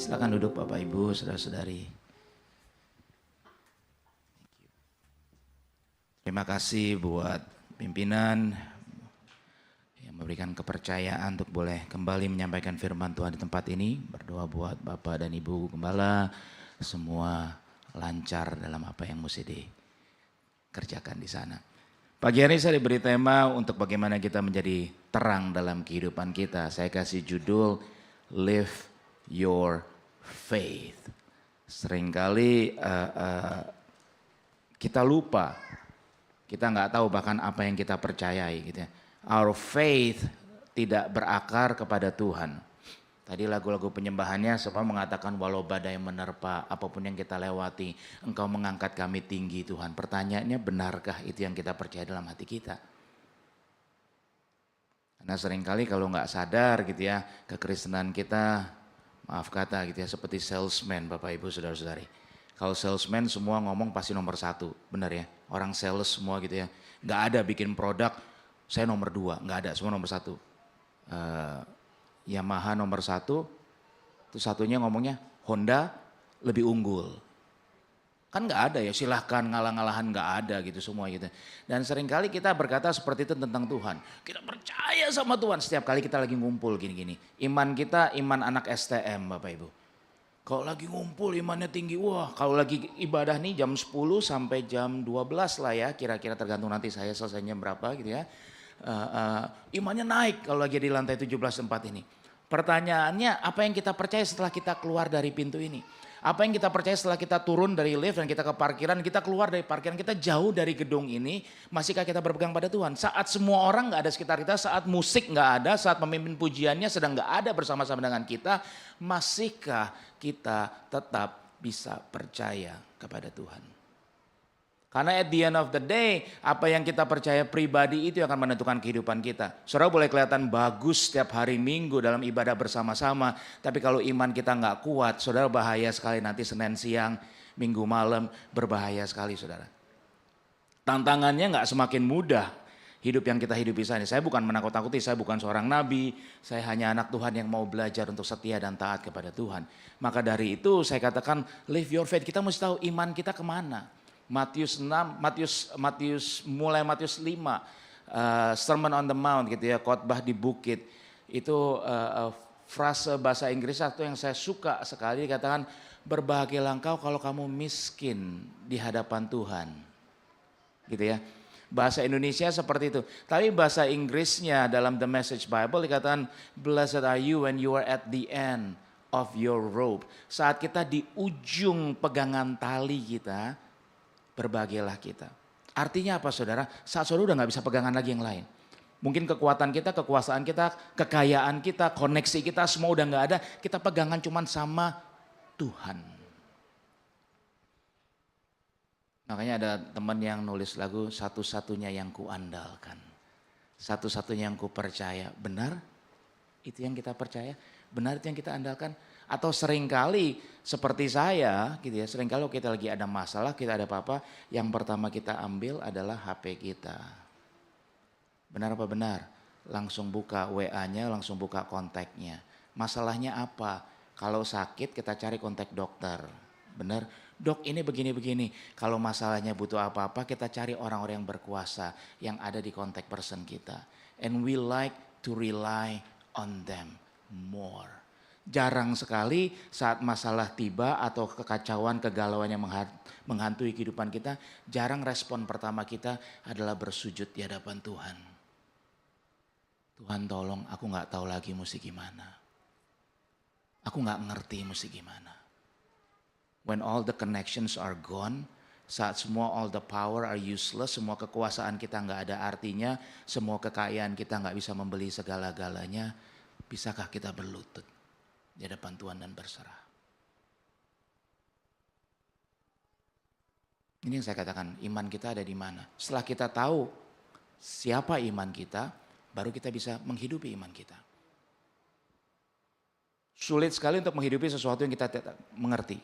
Silakan duduk Bapak Ibu, saudara-saudari. Terima kasih buat pimpinan yang memberikan kepercayaan untuk boleh kembali menyampaikan firman Tuhan di tempat ini. Berdoa buat Bapak dan Ibu Gembala, semua lancar dalam apa yang mesti dikerjakan di sana. Pagi hari saya diberi tema untuk bagaimana kita menjadi terang dalam kehidupan kita. Saya kasih judul Live Your Faith. Seringkali kita lupa, kita nggak tahu bahkan apa yang kita percayai gitu ya. Our faith tidak berakar kepada Tuhan. Tadi lagu-lagu penyembahannya semua mengatakan walau badai menerpa, apapun yang kita lewati, Engkau mengangkat kami tinggi Tuhan. Pertanyaannya, benarkah itu yang kita percaya dalam hati kita? Karena seringkali kalau nggak sadar gitu ya, kekristenan kita, maaf kata gitu ya, seperti salesman Bapak Ibu Saudara-saudari. Kalau salesman semua ngomong pasti nomor satu, benar ya. Orang sales semua gitu ya, nggak ada bikin produk, saya nomor dua, nggak ada, semua nomor satu. Yamaha nomor satu, terus satunya ngomongnya Honda lebih unggul. Kan nggak ada ya, silahkan ngalah-ngalahan, nggak ada gitu semua gitu. Dan seringkali kita berkata seperti itu tentang Tuhan. Kita percaya sama Tuhan setiap kali kita lagi ngumpul gini-gini. Iman kita iman anak STM Bapak Ibu. Kalau lagi ngumpul imannya tinggi, wah kalau lagi ibadah nih jam 10 sampai jam 12 lah ya, kira-kira tergantung nanti saya selesainya berapa gitu ya. Imannya naik kalau lagi di lantai 17 tempat ini. Pertanyaannya, apa yang kita percaya setelah kita keluar dari pintu ini? Apa yang kita percaya setelah kita turun dari lift dan kita ke parkiran, kita keluar dari parkiran, kita jauh dari gedung ini, masihkah kita berpegang pada Tuhan? Saat semua orang gak ada sekitar kita, saat musik gak ada, saat pemimpin pujiannya sedang gak ada bersama-sama dengan kita, masihkah kita tetap bisa percaya kepada Tuhan? Karena at the end of the day, apa yang kita percaya pribadi itu yang akan menentukan kehidupan kita. Saudara boleh kelihatan bagus setiap hari Minggu dalam ibadah bersama-sama. Tapi kalau iman kita nggak kuat, saudara bahaya sekali nanti Senin siang, Minggu malam, berbahaya sekali saudara. Tantangannya nggak semakin mudah hidup yang kita hidupi saat ini. Saya bukan menakut-nakuti, saya bukan seorang nabi. Saya hanya anak Tuhan yang mau belajar untuk setia dan taat kepada Tuhan. Maka dari itu saya katakan live your faith. Kita mesti tahu iman kita kemana. Matius 6, mulai Matius 5, Sermon on the Mount gitu ya, khotbah di bukit. Itu frase bahasa Inggris satu yang saya suka sekali, dikatakan berbahagialah engkau kalau kamu miskin di hadapan Tuhan. Gitu ya. Bahasa Indonesia seperti itu. Tapi bahasa Inggrisnya dalam The Message Bible dikatakan blessed are you when you are at the end of your rope. Saat kita di ujung pegangan tali kita, berbahagialah kita. Artinya apa saudara? Saat saudara udah gak bisa pegangan lagi yang lain. Mungkin kekuatan kita, kekuasaan kita, kekayaan kita, koneksi kita semua udah gak ada. Kita pegangan cuman sama Tuhan. Makanya ada teman yang nulis lagu satu-satunya yang kuandalkan. Satu-satunya yang ku percaya. Benar? Itu yang kita percaya? Benar itu yang kita andalkan? Atau seringkali seperti saya gitu ya, seringkali kalau kita lagi ada masalah, kita ada apa-apa, yang pertama kita ambil adalah HP kita. Benar apa benar? Langsung buka WA-nya, langsung buka kontaknya. Masalahnya apa? Kalau sakit kita cari kontak dokter. Benar? Dok ini begini-begini. Kalau masalahnya butuh apa-apa kita cari orang-orang yang berkuasa yang ada di kontak person kita. And we like to rely on them more. Jarang sekali saat masalah tiba atau kekacauan, kegalauan yang menghantui kehidupan kita, jarang respon pertama kita adalah bersujud di hadapan Tuhan. Tuhan tolong, aku gak tahu lagi mesti gimana. Aku gak ngerti mesti gimana. When all the connections are gone, saat semua all the power are useless, semua kekuasaan kita gak ada artinya, semua kekayaan kita gak bisa membeli segala-galanya, bisakah kita berlutut di hadapan Tuhan dan berserah? Ini yang saya katakan, iman kita ada di mana. Setelah kita tahu siapa iman kita, baru kita bisa menghidupi iman kita. Sulit sekali untuk menghidupi sesuatu yang kita tidak mengerti.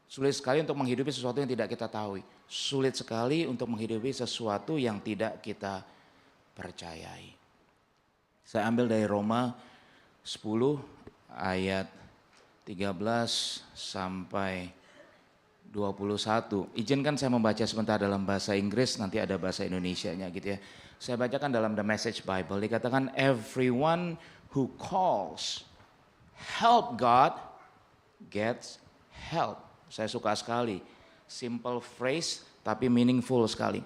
Sulit sekali untuk menghidupi sesuatu yang tidak kita tahu. Sulit sekali untuk menghidupi sesuatu yang tidak kita percayai. Saya ambil dari Roma 10 ayat 13 sampai 21. Izinkan saya membaca sebentar dalam bahasa Inggris, nanti ada bahasa Indonesianya gitu ya. Saya bacakan dalam The Message Bible, dikatakan everyone who calls help God gets help. Saya suka sekali, simple phrase tapi meaningful sekali.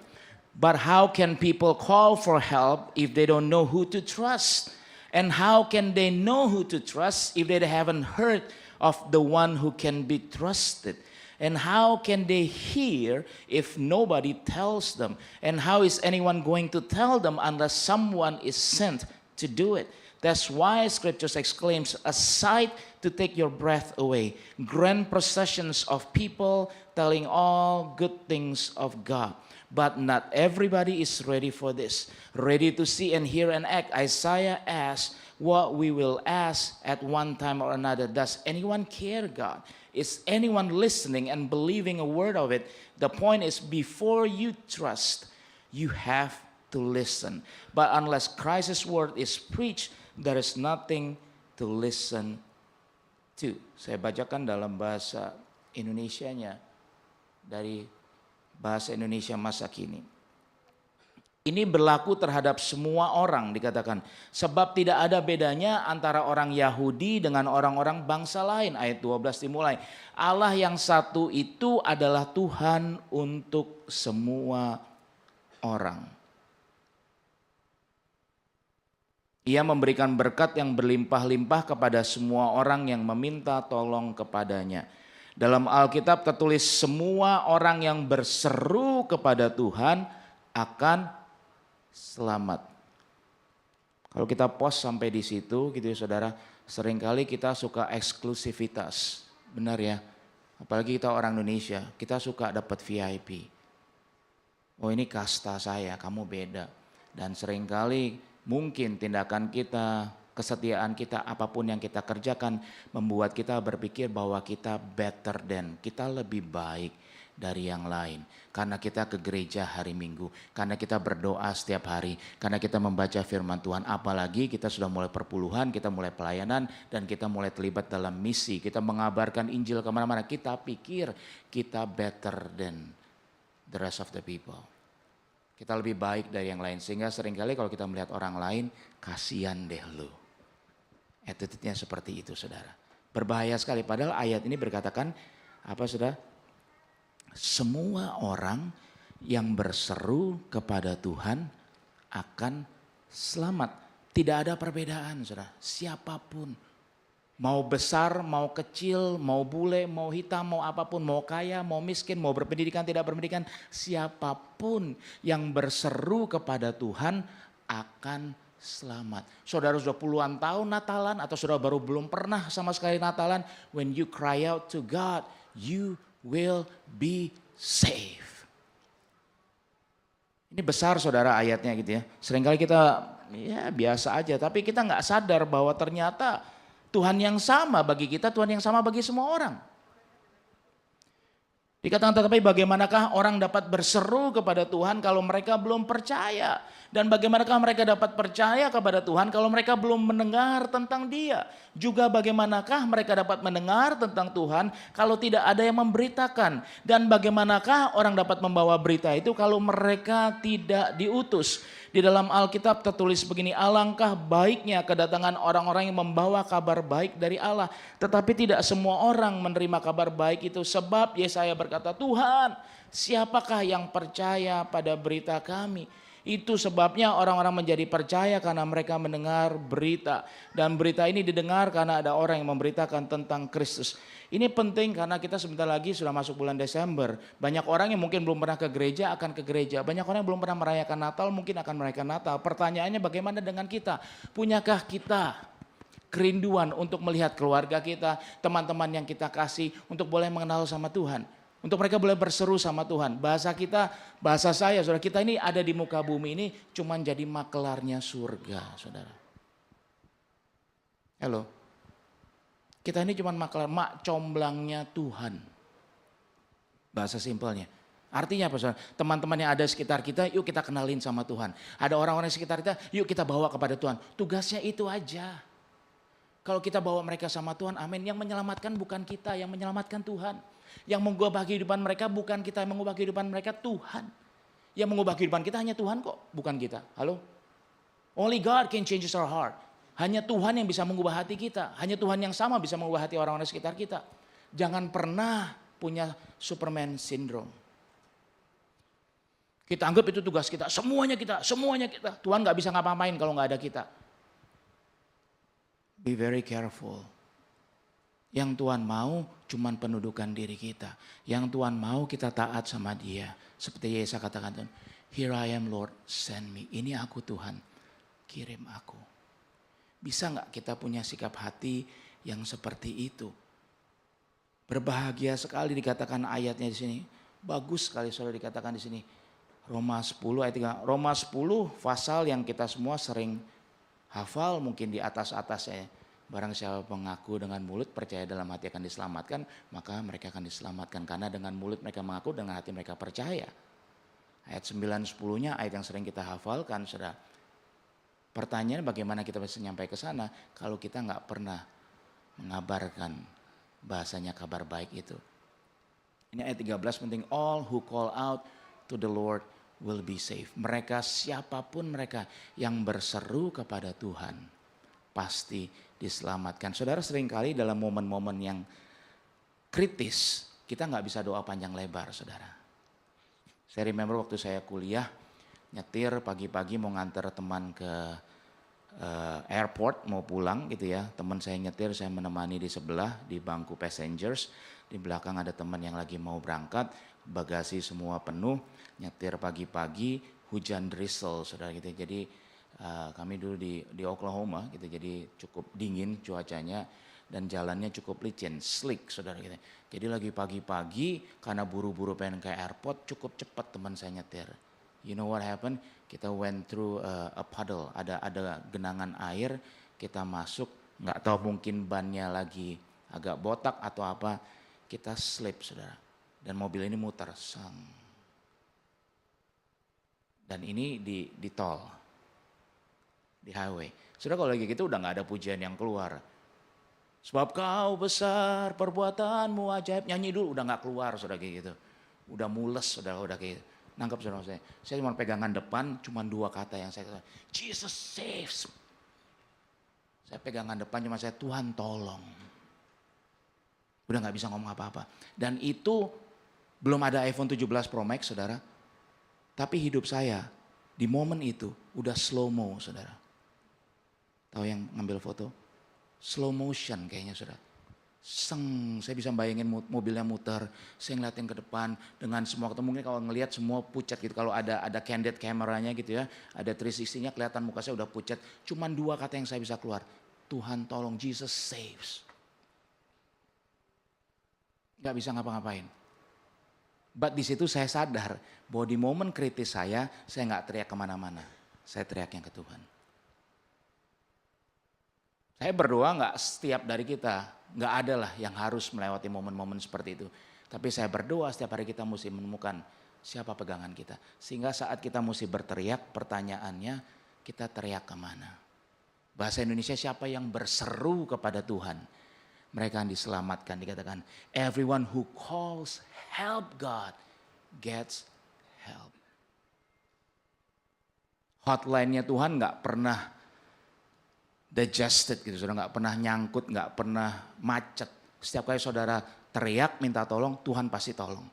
But how can people call for help if they don't know who to trust? And how can they know who to trust if they haven't heard of the one who can be trusted? And how can they hear if nobody tells them? And how is anyone going to tell them unless someone is sent to do it? That's why Scripture exclaims, a sight to take your breath away. Grand processions of people telling all good things of God. But not everybody is ready for this. Ready to see and hear and act. Isaiah asks what we will ask at one time or another. Does anyone care, God? Is anyone listening and believing a word of it? The point is, before you trust, you have to listen. But unless Christ's word is preached, there is nothing to listen to. Saya bacakan dalam bahasa Indonesianya, dari bahasa Indonesia masa kini. Ini berlaku terhadap semua orang, dikatakan. Sebab tidak ada bedanya antara orang Yahudi dengan orang-orang bangsa lain. Ayat 12 dimulai. Allah yang satu itu adalah Tuhan untuk semua orang. Ia memberikan berkat yang berlimpah-limpah kepada semua orang yang meminta tolong kepadanya. Dalam Alkitab tertulis semua orang yang berseru kepada Tuhan akan selamat. Kalau kita pause sampai di situ gitu ya saudara, seringkali kita suka eksklusivitas. Benar ya, apalagi kita orang Indonesia, kita suka dapat VIP. Oh ini kasta saya, kamu beda. Dan seringkali mungkin tindakan kita, kesetiaan kita, apapun yang kita kerjakan membuat kita berpikir bahwa kita better than, kita lebih baik dari yang lain. Karena kita ke gereja hari Minggu, karena kita berdoa setiap hari, karena kita membaca firman Tuhan. Apalagi kita sudah mulai perpuluhan, kita mulai pelayanan, dan kita mulai terlibat dalam misi. Kita mengabarkan Injil kemana-mana, kita pikir kita better than the rest of the people. Kita lebih baik dari yang lain, sehingga seringkali kalau kita melihat orang lain, kasihan deh lu. Attitude-nya seperti itu saudara. Berbahaya sekali, padahal ayat ini berkatakan, apa saudara? Semua orang yang berseru kepada Tuhan akan selamat. Tidak ada perbedaan saudara, siapapun. Mau besar, mau kecil, mau bule, mau hitam, mau apapun, mau kaya, mau miskin, mau berpendidikan, tidak berpendidikan. Siapapun yang berseru kepada Tuhan akan selamat. Saudara sudah puluhan tahun Natalan atau saudara baru belum pernah sama sekali Natalan. When you cry out to God, you will be saved. Ini besar saudara ayatnya gitu ya. Seringkali kita ya biasa aja, tapi kita nggak sadar bahwa ternyata Tuhan yang sama bagi kita, Tuhan yang sama bagi semua orang. Dikatakan tetapi bagaimanakah orang dapat berseru kepada Tuhan kalau mereka belum percaya? Dan bagaimanakah mereka dapat percaya kepada Tuhan kalau mereka belum mendengar tentang Dia? Juga bagaimanakah mereka dapat mendengar tentang Tuhan kalau tidak ada yang memberitakan? Dan bagaimanakah orang dapat membawa berita itu kalau mereka tidak diutus? Di dalam Alkitab tertulis begini, alangkah baiknya kedatangan orang-orang yang membawa kabar baik dari Allah. Tetapi tidak semua orang menerima kabar baik itu, sebab Yesaya berkata, Tuhan, siapakah yang percaya pada berita kami? Itu sebabnya orang-orang menjadi percaya karena mereka mendengar berita. Dan berita ini didengar karena ada orang yang memberitakan tentang Kristus. Ini penting karena kita sebentar lagi sudah masuk bulan Desember. Banyak orang yang mungkin belum pernah ke gereja akan ke gereja. Banyak orang yang belum pernah merayakan Natal mungkin akan merayakan Natal. Pertanyaannya bagaimana dengan kita? Punyakah kita kerinduan untuk melihat keluarga kita, teman-teman yang kita kasih untuk boleh mengenal sama Tuhan? Untuk mereka boleh berseru sama Tuhan. Bahasa kita, bahasa saya, saudara, kita ini ada di muka bumi ini cuman jadi makelarnya surga, saudara. Halo. Kita ini cuman makelar, mak comblangnya Tuhan. Bahasa simpelnya. Artinya apa saudara? Teman-teman yang ada di sekitar kita, yuk kita kenalin sama Tuhan. Ada orang-orang di sekitar kita, yuk kita bawa kepada Tuhan. Tugasnya itu aja. Kalau kita bawa mereka sama Tuhan, amin. Yang menyelamatkan bukan kita, yang menyelamatkan Tuhan. Yang mengubah kehidupan mereka bukan kita, yang mengubah kehidupan mereka Tuhan. Yang mengubah kehidupan kita hanya Tuhan kok, bukan kita. Halo? Only God can change our heart. Hanya Tuhan yang bisa mengubah hati kita. Hanya Tuhan yang sama bisa mengubah hati orang-orang di sekitar kita. Jangan pernah punya Superman syndrome. Kita anggap itu tugas kita, semuanya kita. Tuhan gak bisa ngapa-ngapain kalau gak ada kita. Be very careful. Yang Tuhan mau cuman pendudukan diri kita. Yang Tuhan mau kita taat sama Dia. Seperti Yesaya katakan, Here I am Lord, send me. Ini aku Tuhan, kirim aku. Bisa gak kita punya sikap hati yang seperti itu? Berbahagia sekali dikatakan ayatnya di sini. Bagus sekali saudara dikatakan di sini. Roma 10 ayat 3. Roma 10 pasal yang kita semua sering hafal mungkin di atas-atasnya. Barang siapa mengaku dengan mulut percaya dalam hati akan diselamatkan, maka mereka akan diselamatkan. Karena dengan mulut mereka mengaku, dengan hati mereka percaya. Ayat 9-10-nya ayat yang sering kita hafalkan, saudara. Pertanyaan bagaimana kita bisa nyampai ke sana kalau kita nggak pernah mengabarkan bahasanya kabar baik itu. Ini ayat 13 penting. All who call out to the Lord will be saved. Mereka siapapun mereka yang berseru kepada Tuhan pasti diselamatkan. Saudara, seringkali dalam momen-momen yang kritis kita nggak bisa doa panjang lebar, saudara. Saya remember waktu saya kuliah nyetir pagi-pagi mau nganter teman ke airport mau pulang gitu ya. Teman saya nyetir, saya menemani di sebelah di bangku passengers. Di belakang ada teman yang lagi mau berangkat, bagasi semua penuh. Nyetir pagi-pagi, hujan drizzle, saudara gitu. Jadi kami dulu di Oklahoma gitu, jadi cukup dingin cuacanya dan jalannya cukup licin, slick, saudara gitu. Jadi lagi pagi-pagi karena buru-buru pengen ke airport, cukup cepat teman saya nyetir. You know what happened? Kita went through a puddle, ada genangan air, kita masuk, nggak tahu mungkin bannya lagi agak botak atau apa, kita slip, saudara. Dan mobil ini muter, sang. Dan ini di tol, di highway. Saudara, kalau lagi gitu udah nggak ada pujian yang keluar. Sebab kau besar, perbuatanmu ajaib, nyanyi dulu udah nggak keluar, saudara kayak gitu. Udah mules, saudara, udah kayak gitu. Nangkep saudara saya cuma pegangan depan, cuma 2 kata yang saya katakan, Jesus saves. Saya pegangan depan cuma saya, Tuhan tolong. Udah gak bisa ngomong apa-apa. Dan itu belum ada iPhone 17 Pro Max, saudara. Tapi hidup saya di momen itu udah slow mo, saudara. Tahu yang ngambil foto? Slow motion kayaknya, saudara. Seng, saya bisa bayangin mobilnya muter, saya ngeliatin ke depan dengan semua ketemu. Mungkin kalau ngelihat semua pucat gitu, kalau ada candid kameranya gitu ya, ada 360-nya kelihatan muka saya udah pucat. Cuman 2 kata yang saya bisa keluar, Tuhan tolong, Jesus saves. Gak bisa ngapa-ngapain. But di situ saya sadar bahwa di momen kritis saya gak teriak kemana-mana, saya teriak yang ke Tuhan. Saya berdoa gak setiap dari kita, gak ada lah yang harus melewati momen-momen seperti itu. Tapi saya berdoa setiap hari kita mesti menemukan siapa pegangan kita. Sehingga saat kita mesti berteriak, pertanyaannya kita teriak kemana? Bahasa Indonesia, siapa yang berseru kepada Tuhan, mereka akan diselamatkan. Dikatakan, everyone who calls help God gets help. Hotline-nya Tuhan gak pernah digested gitu, saudara, nggak pernah nyangkut, nggak pernah macet. Setiap kali saudara teriak minta tolong, Tuhan pasti tolong.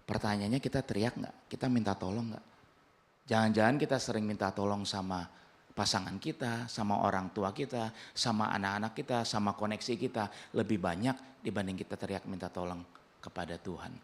Pertanyaannya, kita teriak nggak? Kita minta tolong nggak? Jangan-jangan kita sering minta tolong sama pasangan kita, sama orang tua kita, sama anak-anak kita, sama koneksi kita lebih banyak dibanding kita teriak minta tolong kepada Tuhan.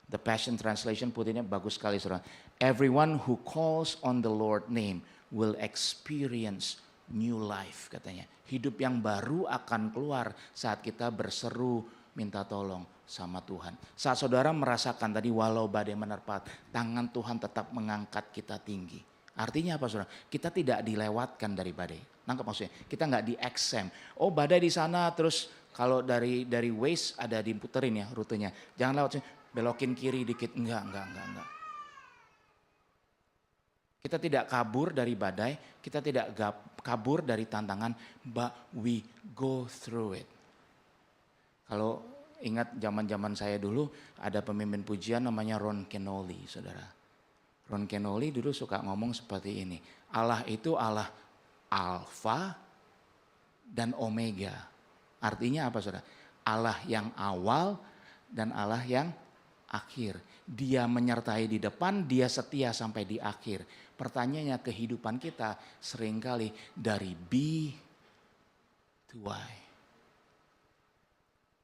The Passion Translation putihnya bagus sekali, saudara. Everyone who calls on the Lord name will experience new life, katanya. Hidup yang baru akan keluar saat kita berseru minta tolong sama Tuhan. Saat saudara merasakan tadi walau badai menerpa, tangan Tuhan tetap mengangkat kita tinggi. Artinya apa, saudara? Kita tidak dilewatkan dari badai. Nangkep maksudnya? Kita nggak di-exempt. Oh, badai di sana, terus kalau dari Waze ada diputerin ya rutenya. Jangan lewat sini, belokin kiri dikit. Enggak. Kita tidak kabur dari badai, kita tidak kabur dari tantangan, but we go through it. Kalau ingat zaman-zaman saya dulu, ada pemimpin pujian namanya Ron Kenoly, saudara. Ron Kenoly dulu suka ngomong seperti ini, Allah itu Allah Alfa dan Omega. Artinya apa, saudara? Allah yang awal dan Allah yang akhir. Dia menyertai di depan, dia setia sampai di akhir. Pertanyaannya, kehidupan kita seringkali dari B to Y.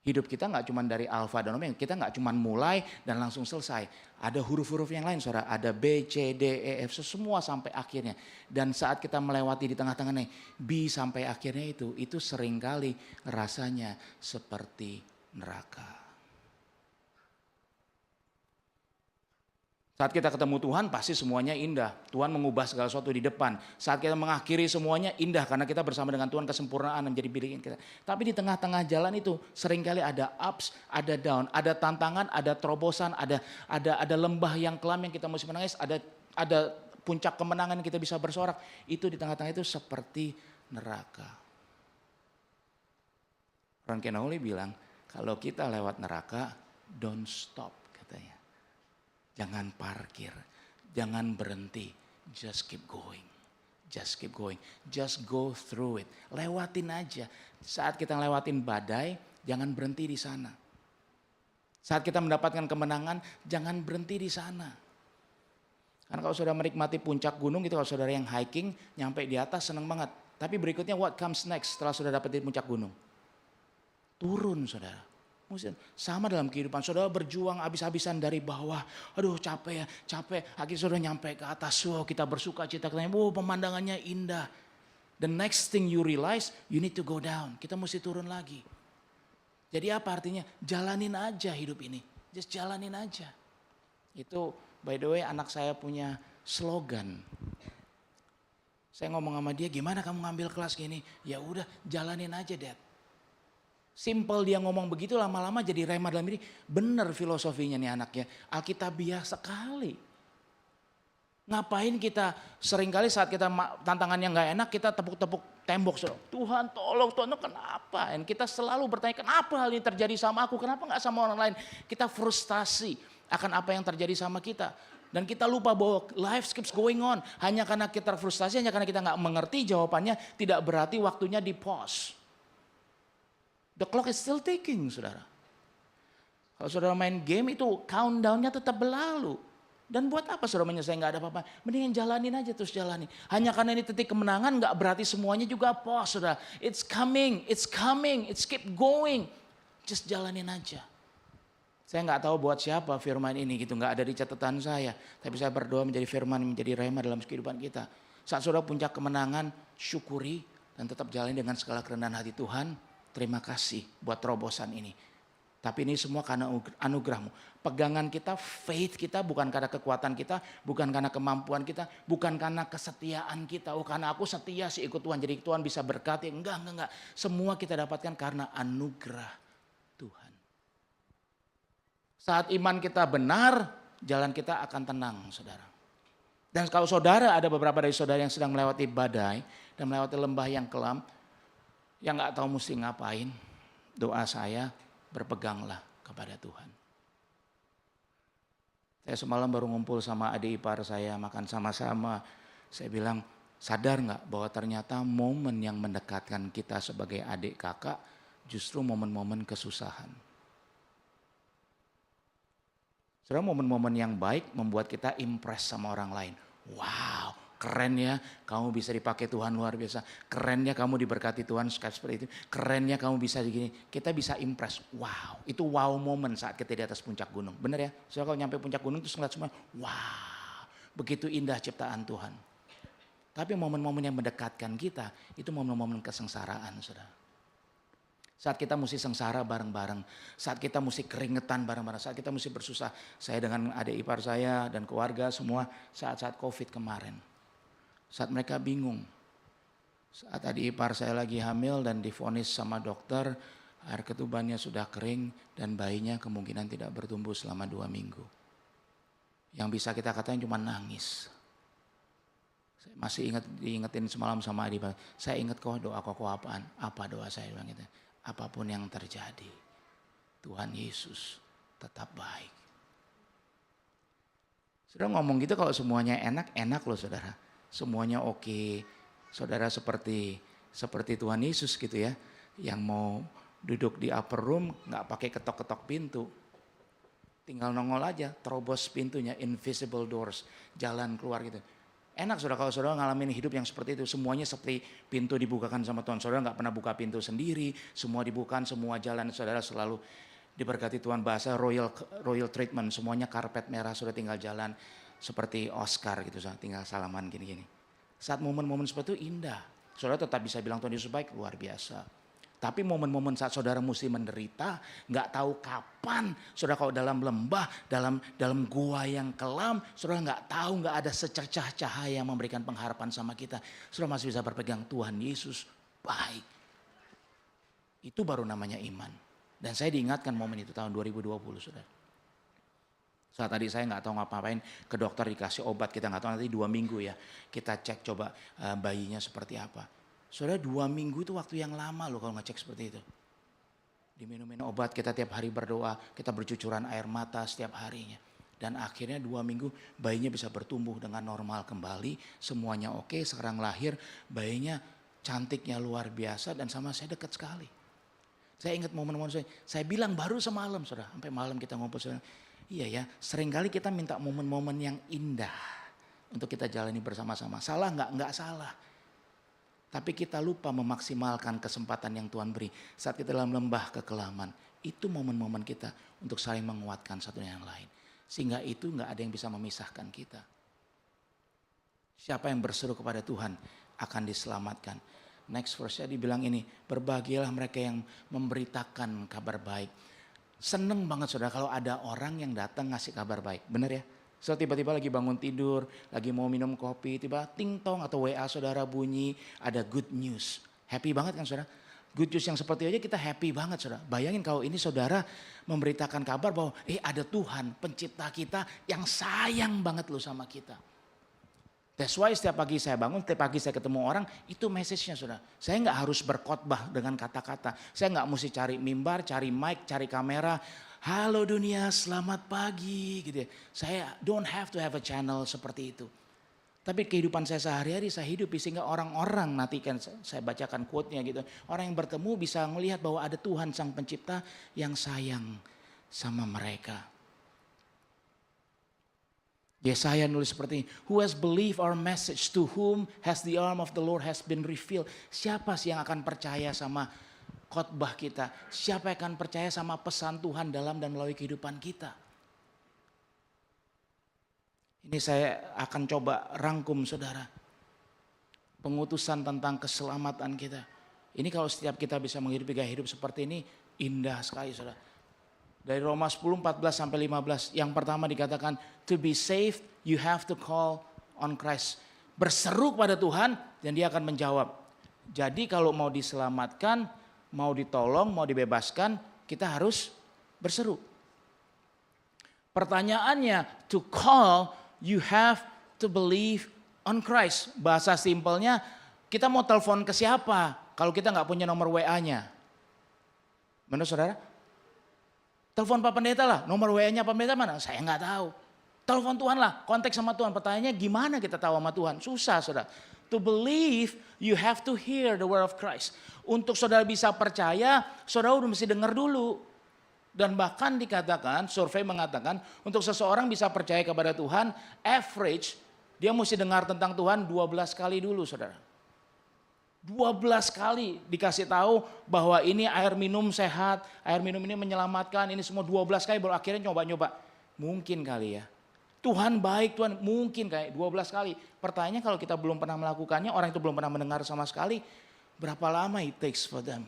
Hidup kita nggak cuma dari alfa dan omega, kita nggak cuma mulai dan langsung selesai. Ada huruf-huruf yang lain, saudara. Ada B, C, D, E, F, semua sampai akhirnya. Dan saat kita melewati di tengah-tengahnya B sampai akhirnya itu seringkali rasanya seperti neraka. Saat kita ketemu Tuhan pasti semuanya indah. Tuhan mengubah segala sesuatu di depan. Saat kita mengakhiri semuanya indah karena kita bersama dengan Tuhan kesempurnaan menjadi milik kita. Tapi di tengah-tengah jalan itu seringkali ada ups, ada down, ada tantangan, ada terobosan, ada lembah yang kelam yang kita mesti menangis, ada puncak kemenangan yang kita bisa bersorak. Itu di tengah-tengah itu seperti neraka. Ron Kenoly bilang, kalau kita lewat neraka, don't stop. Jangan parkir, jangan berhenti, just keep going, just keep going, just go through it. Lewatin aja. Saat kita lewatin badai, jangan berhenti di sana. Saat kita mendapatkan kemenangan, jangan berhenti di sana. Karena kalau saudara menikmati puncak gunung gitu, kalau saudara yang hiking, nyampe di atas senang banget. Tapi berikutnya what comes next setelah saudara dapetin puncak gunung? Turun, saudara. Sama dalam kehidupan, saudara berjuang habis-habisan dari bawah, aduh capek ya, capek, akhirnya saudara nyampe ke atas, wow kita bersuka cita, wow pemandangannya indah. The next thing you realize, you need to go down, kita mesti turun lagi. Jadi apa artinya? Jalanin aja hidup ini, just jalanin aja. Itu by the way anak saya punya slogan. Saya ngomong sama dia, gimana kamu ngambil kelas gini? Ya udah jalanin aja Dad. Simple dia ngomong begitu, lama-lama jadi rema dalam diri. Bener filosofinya nih anaknya. Alkitabiah sekali. Ngapain kita seringkali saat kita tantangannya gak enak kita tepuk-tepuk tembok. Tuhan tolong, Tuhan kenapa? Dan kita selalu bertanya kenapa hal ini terjadi sama aku, kenapa gak sama orang lain. Kita frustasi akan apa yang terjadi sama kita. Dan kita lupa bahwa life keeps going on. Hanya karena kita frustasi, hanya karena kita gak mengerti jawabannya, tidak berarti waktunya di pause. The clock is still ticking, saudara. Kalau saudara main game itu countdown-nya tetap berlalu. Dan buat apa saudara menyelesaikan nggak ada apa-apa? Mendingan jalanin aja terus jalani. Hanya karena ini titik kemenangan nggak berarti semuanya juga pause, saudara. It's coming, it's keep going. Just jalanin aja. Saya nggak tahu buat siapa firman ini gitu, nggak ada di catatan saya. Tapi saya berdoa menjadi firman, menjadi rema dalam kehidupan kita. Saat saudara puncak kemenangan, syukuri dan tetap jalani dengan segala kerendahan hati Tuhan. Terima kasih buat terobosan ini. Tapi ini semua karena anugerahmu. Pegangan kita, faith kita bukan karena kekuatan kita, bukan karena kemampuan kita, bukan karena kesetiaan kita. Oh karena aku setia sih ikut Tuhan, jadi Tuhan bisa berkati. Enggak. Semua kita dapatkan karena anugerah Tuhan. Saat iman kita benar, jalan kita akan tenang, saudara. Dan kalau saudara, ada beberapa dari saudara yang sedang melewati badai dan melewati lembah yang kelam, yang gak tahu mesti ngapain, doa saya berpeganglah kepada Tuhan. Saya semalam baru ngumpul sama adik ipar saya, makan sama-sama. Saya bilang, sadar gak bahwa ternyata momen yang mendekatkan kita sebagai adik kakak justru momen-momen kesusahan. Saudara, momen-momen yang baik membuat kita impress sama orang lain. Wow. Keren ya, kamu bisa dipakai Tuhan luar biasa. Keren ya kamu diberkati Tuhan seperti itu. Keren ya kamu bisa begini. Kita bisa impress. Wow, itu wow moment saat kita di atas puncak gunung. Bener ya? Soalnya kalau nyampe puncak gunung terus ngeliat semua, wow, begitu indah ciptaan Tuhan. Tapi momen-momen yang mendekatkan kita, itu momen-momen kesengsaraan, saudara. Saat kita mesti sengsara bareng-bareng, saat kita mesti keringetan bareng-bareng, saat kita mesti bersusah. Saya dengan adik ipar saya dan keluarga semua saat-saat COVID kemarin. Saat mereka bingung, saat adik ipar saya lagi hamil dan divonis sama dokter, air ketubannya sudah kering dan bayinya kemungkinan tidak bertumbuh selama 2 minggu. Yang bisa kita katakan cuma nangis. Saya masih diingetin semalam sama Adi, saya ingat kok doa koko apaan, apa doa saya bilang gitu. Apapun yang terjadi, Tuhan Yesus tetap baik. Saudara ngomong gitu kalau semuanya enak, enak loh saudara. Semuanya oke. Saudara seperti Tuhan Yesus gitu ya. Yang mau duduk di upper room gak pakai ketok-ketok pintu. Tinggal nongol aja, terobos pintunya, invisible doors, jalan keluar gitu. Enak saudara kalau saudara ngalamin hidup yang seperti itu. Semuanya seperti pintu dibukakan sama Tuhan. Saudara gak pernah buka pintu sendiri. Semua dibukakan, semua jalan saudara selalu diberkati Tuhan. Bahasa royal treatment. Semuanya karpet merah, saudara tinggal jalan. Seperti Oscar gitu, tinggal salaman gini-gini. Saat momen-momen seperti itu indah. Saudara tetap bisa bilang Tuhan Yesus baik, luar biasa. Tapi momen-momen saat saudara mesti menderita, gak tahu kapan, saudara kalau dalam lembah, dalam gua yang kelam, saudara gak tahu, gak ada secercah cahaya yang memberikan pengharapan sama kita. Saudara masih bisa berpegang Tuhan Yesus baik. Itu baru namanya iman. Dan saya diingatkan momen itu tahun 2020 saudara. Saat tadi saya gak tahu ngapain, ke dokter dikasih obat, kita gak tahu nanti 2 minggu ya. Kita cek coba bayinya seperti apa. Saudara 2 minggu itu waktu yang lama loh kalau ngecek seperti itu. Diminum-minum obat, kita tiap hari berdoa, kita bercucuran air mata setiap harinya. Dan akhirnya 2 minggu bayinya bisa bertumbuh dengan normal kembali. Semuanya oke, sekarang lahir bayinya cantiknya luar biasa dan sama saya dekat sekali. Saya ingat momen-momen saya bilang baru semalam saudara, sampai malam kita ngobrol saudara. Iya ya, seringkali kita minta momen-momen yang indah untuk kita jalani bersama-sama. Salah nggak salah. Tapi kita lupa memaksimalkan kesempatan yang Tuhan beri saat kita dalam lembah kekelaman. Itu momen-momen kita untuk saling menguatkan satu yang lain. Sehingga itu nggak ada yang bisa memisahkan kita. Siapa yang berseru kepada Tuhan akan diselamatkan. Next verse-nya dibilang ini, berbahagialah mereka yang memberitakan kabar baik. Seneng banget saudara kalau ada orang yang datang ngasih kabar baik, benar ya? So tiba-tiba lagi bangun tidur, lagi mau minum kopi, tiba ting tong atau WA saudara bunyi, ada good news. Happy banget kan saudara? Good news yang seperti aja kita happy banget saudara. Bayangin kalau ini saudara memberitakan kabar bahwa ada Tuhan pencipta kita yang sayang banget loh sama kita. That's why setiap pagi saya bangun, setiap pagi saya ketemu orang, itu message-nya saudara. Saya nggak harus berkhotbah dengan kata-kata. Saya nggak mesti cari mimbar, cari mic, cari kamera. Halo dunia, selamat pagi gitu ya. Saya don't have to have a channel seperti itu. Tapi kehidupan saya sehari-hari saya hidup sehingga orang-orang nanti kan saya bacakan quote-nya gitu. Orang yang bertemu bisa melihat bahwa ada Tuhan sang pencipta yang sayang sama mereka. Yesaya nulis seperti ini, who has believed our message, to whom has the arm of the Lord has been revealed. Siapa sih yang akan percaya sama khotbah kita? Siapa yang akan percaya sama pesan Tuhan dalam dan melalui kehidupan kita? Ini saya akan coba rangkum saudara. Pengutusan tentang keselamatan kita. Ini kalau setiap kita bisa menghidupi gaya hidup seperti ini, indah sekali saudara. Dari Roma 10, 14 sampai 15. Yang pertama dikatakan, to be saved you have to call on Christ. Berseru kepada Tuhan dan dia akan menjawab. Jadi kalau mau diselamatkan, mau ditolong, mau dibebaskan, kita harus berseru. Pertanyaannya, to call you have to believe on Christ. Bahasa simpelnya, kita mau telepon ke siapa kalau kita nggak punya nomor WA-nya? Menurut saudara? Telepon Pak Pendeta lah, nomor WA-nya Pak Pendeta mana? Saya nggak tahu. Telepon Tuhan lah, kontak sama Tuhan. Pertanyaannya gimana kita tahu sama Tuhan? Susah saudara. To believe, you have to hear the word of Christ. Untuk saudara bisa percaya, saudara udah mesti dengar dulu. Dan bahkan dikatakan, survei mengatakan, untuk seseorang bisa percaya kepada Tuhan, average, dia mesti dengar tentang Tuhan 12 kali dulu saudara. 12 kali dikasih tahu bahwa ini air minum sehat, air minum ini menyelamatkan, ini semua 12 kali baru akhirnya nyoba-nyoba. Mungkin kali ya. Tuhan baik, Tuhan mungkin kayak 12 kali. Pertanyaannya kalau kita belum pernah melakukannya, orang itu belum pernah mendengar sama sekali, berapa lama it takes for them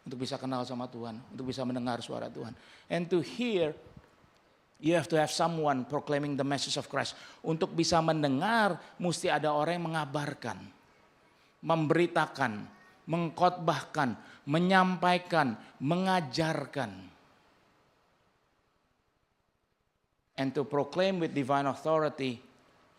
untuk bisa kenal sama Tuhan, untuk bisa mendengar suara Tuhan. And to hear, you have to have someone proclaiming the message of Christ. Untuk bisa mendengar, mesti ada orang yang mengabarkan, memberitakan, mengkhotbahkan, menyampaikan, mengajarkan. And to proclaim with divine authority,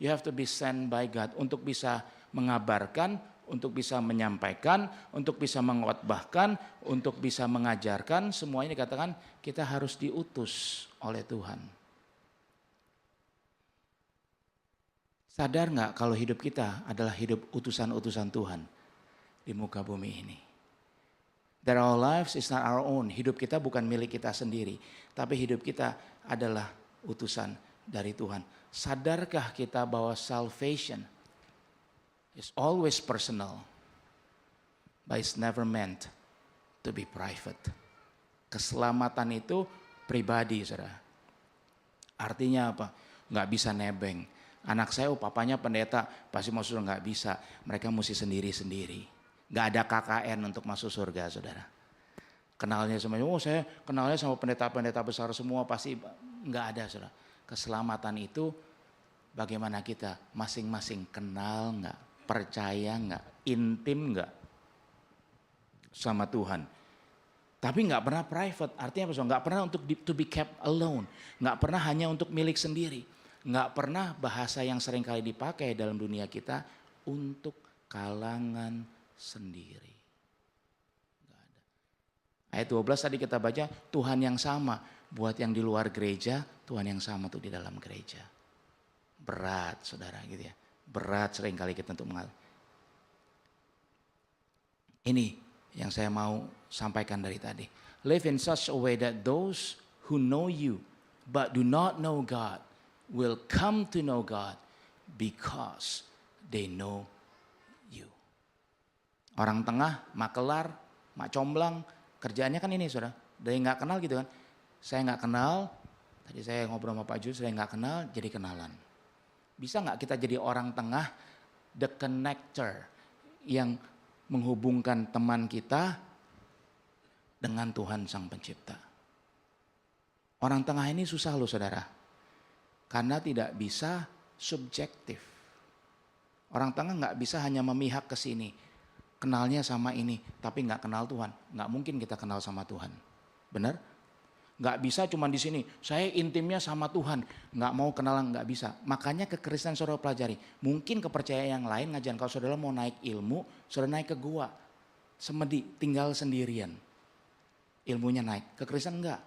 You have to be sent by God untuk bisa mengabarkan, untuk bisa menyampaikan, untuk bisa mengkhotbahkan, untuk bisa mengajarkan. Semuanya dikatakan kita harus diutus oleh Tuhan. Sadar nggak kalau hidup kita adalah hidup utusan-utusan Tuhan di muka bumi ini? That our lives is not our own. Hidup kita bukan milik kita sendiri, tapi hidup kita adalah utusan dari Tuhan. Sadarkah kita bahwa salvation is always personal, but it's never meant to be private. Keselamatan itu pribadi, saudara. Artinya apa? Nggak bisa nebeng. Anak saya, papanya pendeta, pasti masuk surga. Nggak bisa. Mereka mesti sendiri-sendiri. Nggak ada KKN untuk masuk surga, saudara. Kenalnya semuanya, saya kenalnya sama pendeta-pendeta besar semua, pasti nggak ada, saudara. Keselamatan itu bagaimana kita masing-masing kenal nggak? Percaya nggak, intim nggak sama Tuhan. Tapi nggak pernah private, artinya apa? Nggak pernah untuk to be kept alone, nggak pernah hanya untuk milik sendiri, nggak pernah bahasa yang sering kali dipakai dalam dunia kita untuk kalangan sendiri. Nggak ada. Ayat 12 tadi kita baca, Tuhan yang sama buat yang di luar gereja, Tuhan yang sama tuh di dalam gereja. Berat, saudara, gitu ya. Berat seringkali kita untuk mengalami. Ini yang saya mau sampaikan dari tadi. Live in such a way that those who know you but do not know God will come to know God because they know you. Orang tengah, makelar, mak comblang, kerjaannya kan ini, saudara. Dari nggak kenal gitu kan. Saya nggak kenal, tadi saya ngobrol sama Pak Jus, saya nggak kenal, jadi kenalan. Bisa nggak kita jadi orang tengah, the connector, yang menghubungkan teman kita dengan Tuhan Sang Pencipta. Orang tengah ini susah loh, saudara. Karena tidak bisa subjektif. Orang tengah nggak bisa hanya memihak ke sini. Kenalnya sama ini, tapi nggak kenal Tuhan. Nggak mungkin kita kenal sama Tuhan. Benar? Nggak bisa cuma di sini, saya intimnya sama Tuhan, nggak mau kenalan, nggak bisa. Makanya kekristenan saudara pelajari. Mungkin kepercayaan yang lain ngajarin kalau saudara mau naik ilmu, saudara naik ke gua, semedi, tinggal sendirian. Ilmunya naik, kekristenan enggak.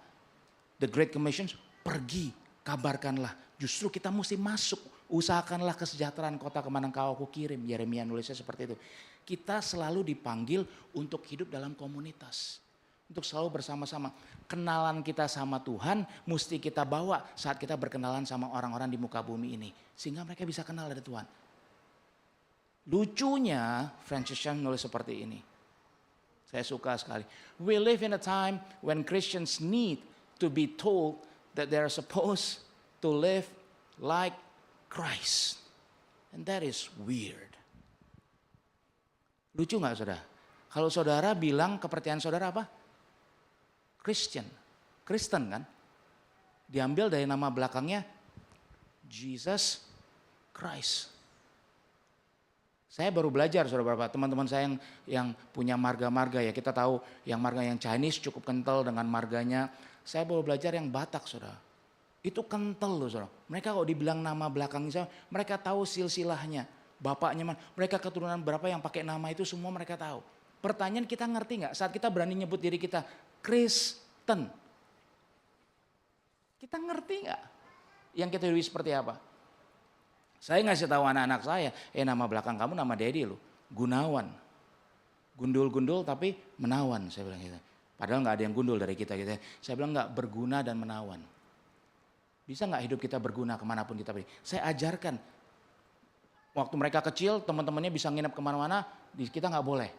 The Great Commission, pergi, kabarkanlah. Justru kita mesti masuk, usahakanlah kesejahteraan kota kemana engkau aku kirim. Yeremia nulisnya seperti itu. Kita selalu dipanggil untuk hidup dalam komunitas. Untuk selalu bersama-sama. Kenalan kita sama Tuhan mesti kita bawa saat kita berkenalan sama orang-orang di muka bumi ini. Sehingga mereka bisa kenal dari Tuhan. Lucunya Francis Chan nulis seperti ini. Saya suka sekali. We live in a time when Christians need to be told that they are supposed to live like Christ. And that is weird. Lucu gak, saudara? Kalau saudara bilang kepercayaan saudara apa? Christian, Kristen kan? Diambil dari nama belakangnya Jesus Christ. Saya baru belajar, saudara, teman-teman saya yang punya marga-marga ya, kita tahu yang marga yang Chinese cukup kental dengan marganya. Saya baru belajar yang Batak, saudara. Itu kental loh, saudara. Mereka kalau dibilang nama belakangnya, mereka tahu silsilahnya, bapaknya mana, mereka keturunan berapa yang pakai nama itu semua mereka tahu. Pertanyaan, kita ngerti nggak saat kita berani nyebut diri kita Kristen? Kita ngerti nggak yang kita hidupi seperti apa? Saya ngasih tahu anak-anak saya, nama belakang kamu nama Dedi loh, Gunawan. Gundul-gundul tapi menawan, saya bilang gitu. Padahal nggak ada yang gundul dari kita gitu. Saya bilang nggak, berguna dan menawan. Bisa nggak hidup kita berguna kemanapun kita pergi? Saya ajarkan. Waktu mereka kecil, teman-temannya bisa nginep kemana-mana, kita nggak boleh.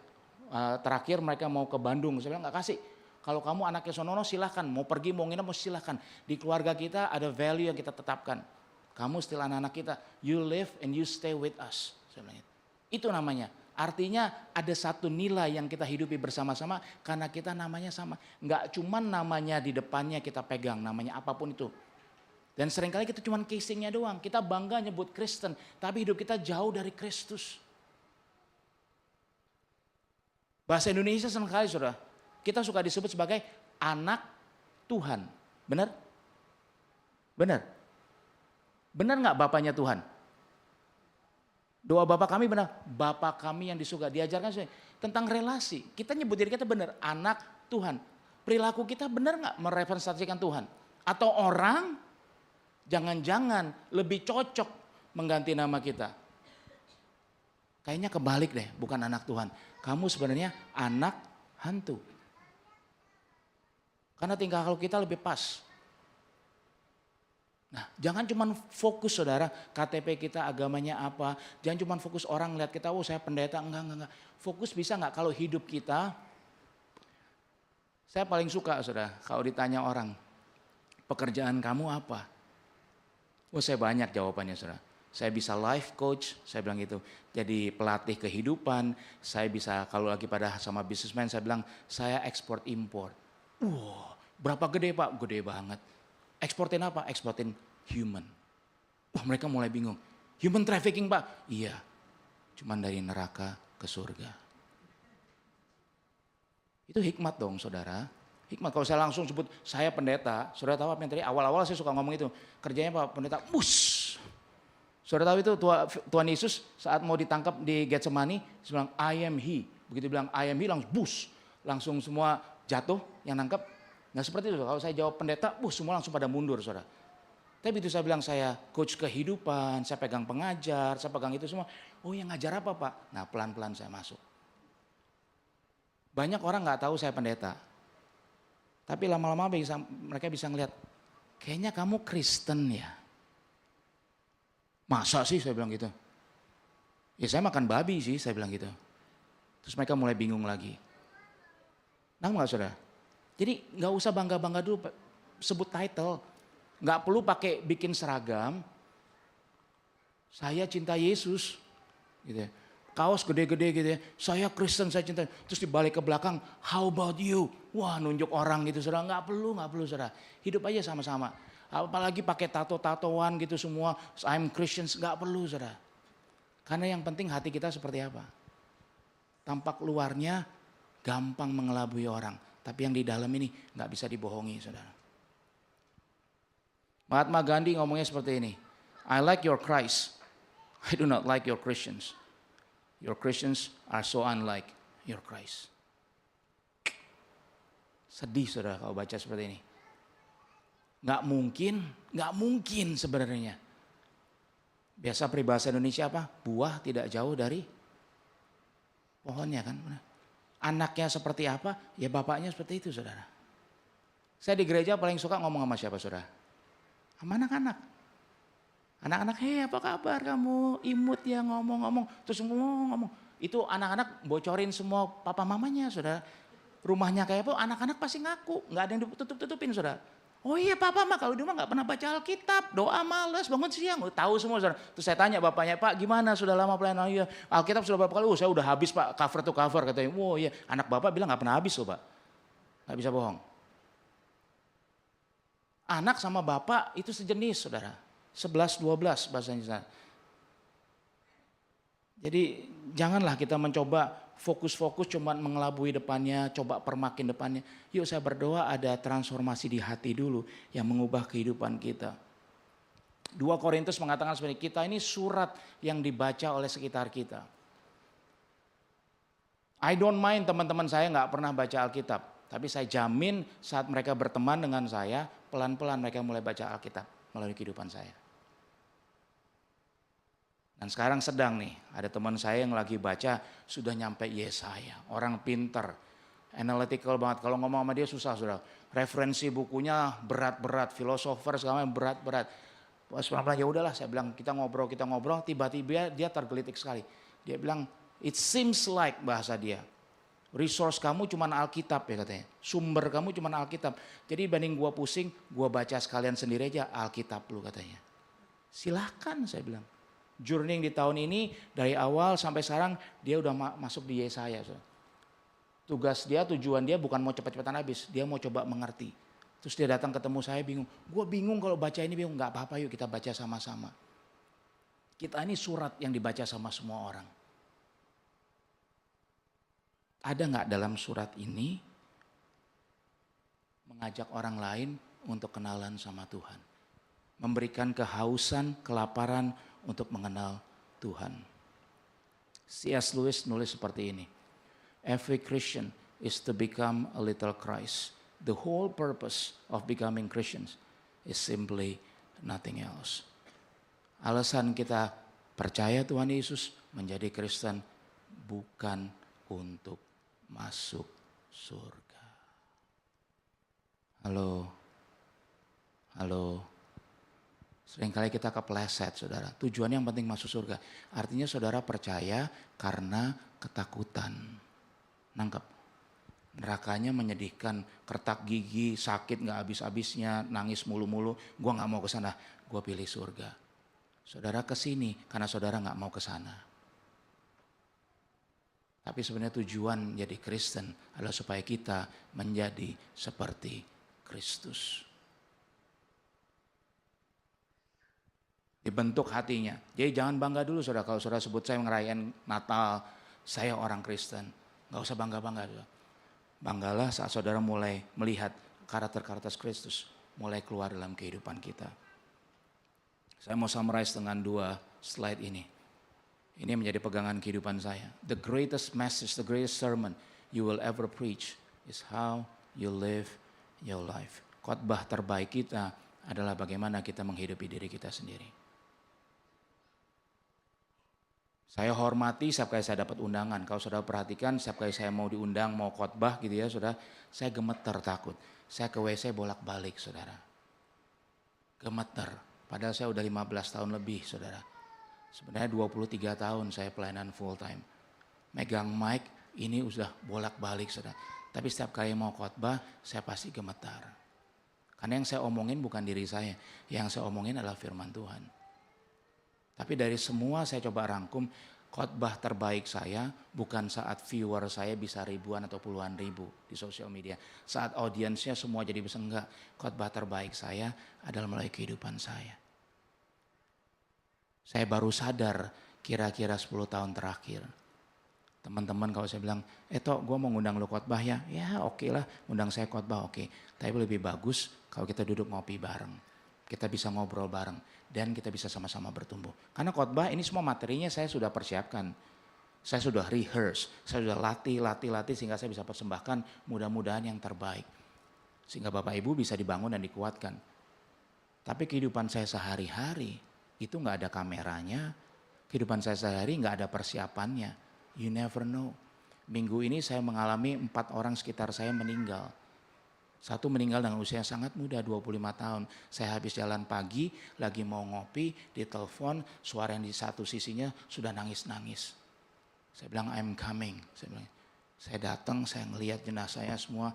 Terakhir mereka mau ke Bandung, saya bilang nggak kasih. Kalau kamu anaknya sonono silahkan, mau pergi mau nginep mau silahkan. Di keluarga kita ada value yang kita tetapkan. Kamu still anak-anak kita, you live and you stay with us. Saya bilang gitu. Itu namanya. Artinya ada satu nilai yang kita hidupi bersama-sama karena kita namanya sama. Nggak cuman namanya di depannya kita pegang, namanya apapun itu. Dan seringkali kita cuman casingnya doang. Kita bangga nyebut Kristen, tapi hidup kita jauh dari Kristus. Bahasa Indonesia seringkali, saudara, kita suka disebut sebagai anak Tuhan. Benar? Benar? Benar nggak bapaknya Tuhan? Doa Bapa kami benar, Bapa kami yang di surga. Diajarkan tentang relasi. Kita nyebut diri kita benar, anak Tuhan. Perilaku kita benar nggak merepresentasikan Tuhan? Atau orang jangan-jangan lebih cocok mengganti nama kita? Kayaknya kebalik deh, bukan anak Tuhan. Kamu sebenarnya anak hantu. Karena tingkah laku kita lebih pas. Nah, jangan cuma fokus saudara, KTP kita agamanya apa. Jangan cuma fokus orang lihat kita, oh saya pendeta, enggak. Fokus bisa enggak kalau hidup kita, saya paling suka saudara, kalau ditanya orang, pekerjaan kamu apa? Oh saya banyak jawabannya saudara. Saya bisa life coach, saya bilang gitu. Jadi pelatih kehidupan, saya bisa kalau lagi pada sama businessman, saya bilang saya ekspor import. Wow, berapa gede Pak? Gede banget. Eksportin apa? Eksportin human. Wah mereka mulai bingung. Human trafficking Pak? Iya. Cuman dari neraka ke surga. Itu hikmat dong saudara. Hikmat kalau saya langsung sebut saya pendeta. Saudara tahu apa yang tadi? Awal-awal saya suka ngomong itu. Kerjanya Pak pendeta, mus. Saudara tahu itu Tuhan Yesus saat mau ditangkap di Getsemani. Dia bilang I am he. Begitu bilang I am he langsung bus. Langsung semua jatuh yang nangkap. Nah seperti itu, kalau saya jawab pendeta, semua langsung pada mundur saudara. Tapi begitu saya bilang saya coach kehidupan, saya pegang pengajar, saya pegang itu semua. Oh yang ngajar apa Pak? Nah pelan-pelan saya masuk. Banyak orang gak tahu saya pendeta. Tapi lama-lama mereka bisa ngeliat, kayaknya kamu Kristen ya. Masa sih saya bilang gitu. Ya saya makan babi sih saya bilang gitu. Terus mereka mulai bingung lagi. Nah gak saudara? Jadi nggak usah bangga-bangga dulu sebut title. Nggak perlu pakai bikin seragam. Saya cinta Yesus. Gitu ya. Kaos gede-gede gitu ya. Saya Kristen, saya cinta. Terus dibalik ke belakang, how about you? Wah nunjuk orang gitu saudara. Nggak perlu saudara. Hidup aja sama-sama. Apalagi pakai tato-tatoan gitu semua. I'm Christians, nggak perlu saudara. Karena yang penting hati kita seperti apa. Tampak luarnya gampang mengelabui orang. Tapi yang di dalam ini nggak bisa dibohongi saudara. Mahatma Gandhi ngomongnya seperti ini. I like your Christ. I do not like your Christians. Your Christians are so unlike your Christ. Sedih saudara kalau baca seperti ini. Nggak mungkin sebenarnya. Biasa peribahasa Indonesia apa? Buah tidak jauh dari pohonnya kan. Anaknya seperti apa, ya bapaknya seperti itu saudara. Saya di gereja paling suka ngomong sama siapa saudara? Sama anak-anak. Anak-anak, hei apa kabar kamu? Imut ya ngomong-ngomong. Terus ngomong. Itu anak-anak bocorin semua papa mamanya saudara. Rumahnya kayak apa, anak-anak pasti ngaku. Gak ada yang ditutup-tutupin saudara. Oh iya papa mah kalau di rumah gak pernah baca Alkitab. Doa males, bangun siang. Tahu semua saudara. Terus saya tanya bapaknya, Pak gimana sudah lama pelayanan? Iya, Alkitab sudah berapa kali? Oh saya udah habis Pak, cover to cover katanya. Oh iya, anak bapak bilang gak pernah habis loh Pak. Gak bisa bohong. Anak sama bapak itu sejenis saudara. 11-12 bahasanya. Jadi janganlah kita mencoba fokus-fokus cuma mengelabui depannya, coba permakin depannya. Yuk saya berdoa ada transformasi di hati dulu yang mengubah kehidupan kita. 2 Korintus mengatakan seperti kita ini surat yang dibaca oleh sekitar kita. I don't mind teman-teman saya nggak pernah baca Alkitab. Tapi saya jamin saat mereka berteman dengan saya, pelan-pelan mereka mulai baca Alkitab melalui kehidupan saya. Dan sekarang sedang nih, ada teman saya yang lagi baca sudah nyampe Yesaya. Orang pinter, analytical banget. Kalau ngomong sama dia susah sudah. Referensi bukunya berat-berat, filosofer segala macam berat-berat. Pas pelan-pelan ya udahlah, saya bilang kita ngobrol, tiba-tiba dia tergelitik sekali. Dia bilang, it seems like bahasa dia. Resource kamu cuma Alkitab ya katanya. Sumber kamu cuma Alkitab. Jadi banding gua pusing, gua baca sekalian sendiri aja Alkitab lu katanya. Silahkan saya bilang. Journey di tahun ini dari awal sampai sekarang dia udah masuk di Yesaya. Tugas dia, tujuan dia bukan mau cepat-cepatan habis, dia mau coba mengerti. Terus dia datang ketemu saya bingung. Gue bingung kalau baca ini bingung, nggak apa-apa yuk kita baca sama-sama. Kita ini surat yang dibaca sama semua orang. Ada nggak dalam surat ini mengajak orang lain untuk kenalan sama Tuhan? Memberikan kehausan, kelaparan untuk mengenal Tuhan. C.S. Lewis nulis seperti ini. Every Christian is to become a little Christ. The whole purpose of becoming Christians is simply nothing else. Alasan kita percaya Tuhan Yesus menjadi Kristen bukan untuk masuk surga. Halo. Seringkali kita kepleset, saudara. Tujuan yang penting masuk surga. Artinya saudara percaya karena ketakutan. Nangkep. Nerakanya menyedihkan, kertak gigi, sakit gak habis-habisnya, nangis mulu-mulu. Gue gak mau ke sana, gue pilih surga. Saudara kesini karena saudara gak mau ke sana. Tapi sebenarnya tujuan jadi Kristen adalah supaya kita menjadi seperti Kristus. Dibentuk hatinya. Jadi jangan bangga dulu saudara. Kalau saudara sebut saya ngerayain Natal, saya orang Kristen. Gak usah bangga-bangga dulu. Banggalah saat saudara mulai melihat karakter-karakter Kristus mulai keluar dalam kehidupan kita. Saya mau summarize dengan 2 slide ini. Ini menjadi pegangan kehidupan saya. The greatest message, the greatest sermon you will ever preach is how you live your life. Khotbah terbaik kita adalah bagaimana kita menghidupi diri kita sendiri. Saya hormati setiap kali saya dapat undangan. Kalau saudara perhatikan setiap kali saya mau diundang, mau khotbah gitu ya saudara, saya gemeter takut. Saya ke WC bolak-balik saudara. Gemeter. Padahal saya udah 15 tahun lebih saudara. Sebenarnya 23 tahun saya pelayanan full time. Megang mic ini udah bolak-balik saudara. Tapi setiap kali mau khotbah saya pasti gemetar. Karena yang saya omongin bukan diri saya. Yang saya omongin adalah firman Tuhan. Tapi dari semua saya coba rangkum, khotbah terbaik saya bukan saat viewer saya bisa ribuan atau puluhan ribu di sosial media. Saat audiensnya semua jadi besar, enggak. Khotbah terbaik saya adalah melalui kehidupan saya. Saya baru sadar kira-kira 10 tahun terakhir. Teman-teman kalau saya bilang, Tok gue mau ngundang lo khotbah ya. Ya oke lah, undang saya khotbah oke. Tapi lebih bagus kalau kita duduk ngopi bareng. Kita bisa ngobrol bareng. Dan kita bisa sama-sama bertumbuh. Karena khotbah ini semua materinya saya sudah persiapkan. Saya sudah rehearse, saya sudah latih sehingga saya bisa persembahkan mudah-mudahan yang terbaik. Sehingga Bapak Ibu bisa dibangun dan dikuatkan. Tapi kehidupan saya sehari-hari itu gak ada kameranya. Kehidupan saya sehari-hari gak ada persiapannya. You never know. Minggu ini saya mengalami 4 orang sekitar saya meninggal. Satu meninggal dengan usia sangat muda, 25 tahun. Saya habis jalan pagi, lagi mau ngopi, ditelepon, suara yang di satu sisinya sudah nangis-nangis. Saya bilang, I'm coming. Saya datang, saya ngelihat jenazahnya semua.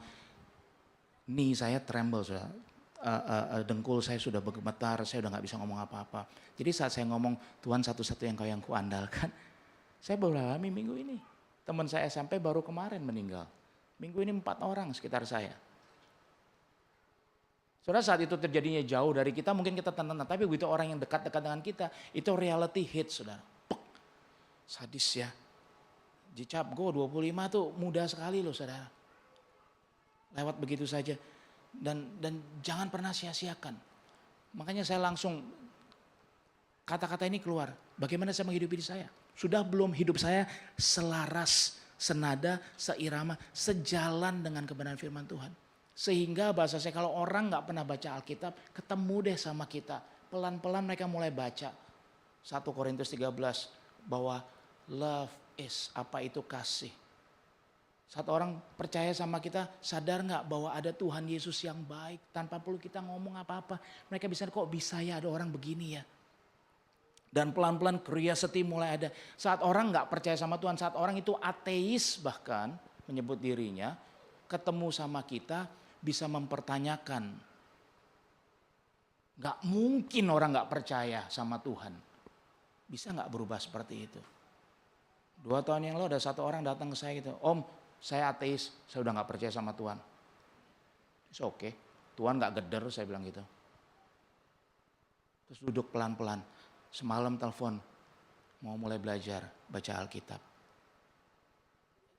Knee saya tremble, sudah. Dengkul saya sudah bergemetar, saya udah gak bisa ngomong apa-apa. Jadi saat saya ngomong, Tuhan satu-satu yang kau yang kuandalkan, saya baru alami minggu ini. Teman saya SMP baru kemarin meninggal. Minggu ini 4 orang sekitar saya. Saudara saat itu terjadinya jauh dari kita, mungkin kita tenang, tapi begitu orang yang dekat-dekat dengan kita, itu reality hit saudara. Pek. Sadis ya. Jicap go 25 tuh mudah sekali loh saudara. Lewat begitu saja. Dan jangan pernah sia-siakan. Makanya saya langsung, kata-kata ini keluar. Bagaimana saya menghidupi diri saya? Sudah belum hidup saya selaras, senada, seirama, sejalan dengan kebenaran firman Tuhan. Sehingga bahasa saya kalau orang gak pernah baca Alkitab, ketemu deh sama kita. Pelan-pelan mereka mulai baca. 1 Korintus 13 bahwa love is, apa itu kasih. Saat orang percaya sama kita, sadar gak bahwa ada Tuhan Yesus yang baik. Tanpa perlu kita ngomong apa-apa. Mereka bisa, kok bisa ya ada orang begini ya. Dan pelan-pelan curiosity mulai ada. Saat orang gak percaya sama Tuhan, saat orang itu ateis bahkan menyebut dirinya, ketemu sama kita, bisa mempertanyakan. Gak mungkin orang gak percaya sama Tuhan. Bisa gak berubah seperti itu? 2 tahun yang lalu ada 1 orang datang ke saya gitu. Om, saya ateis, saya udah gak percaya sama Tuhan. It's okay, Tuhan gak geder, saya bilang gitu. Terus duduk pelan-pelan. Semalam telepon, mau mulai belajar baca Alkitab.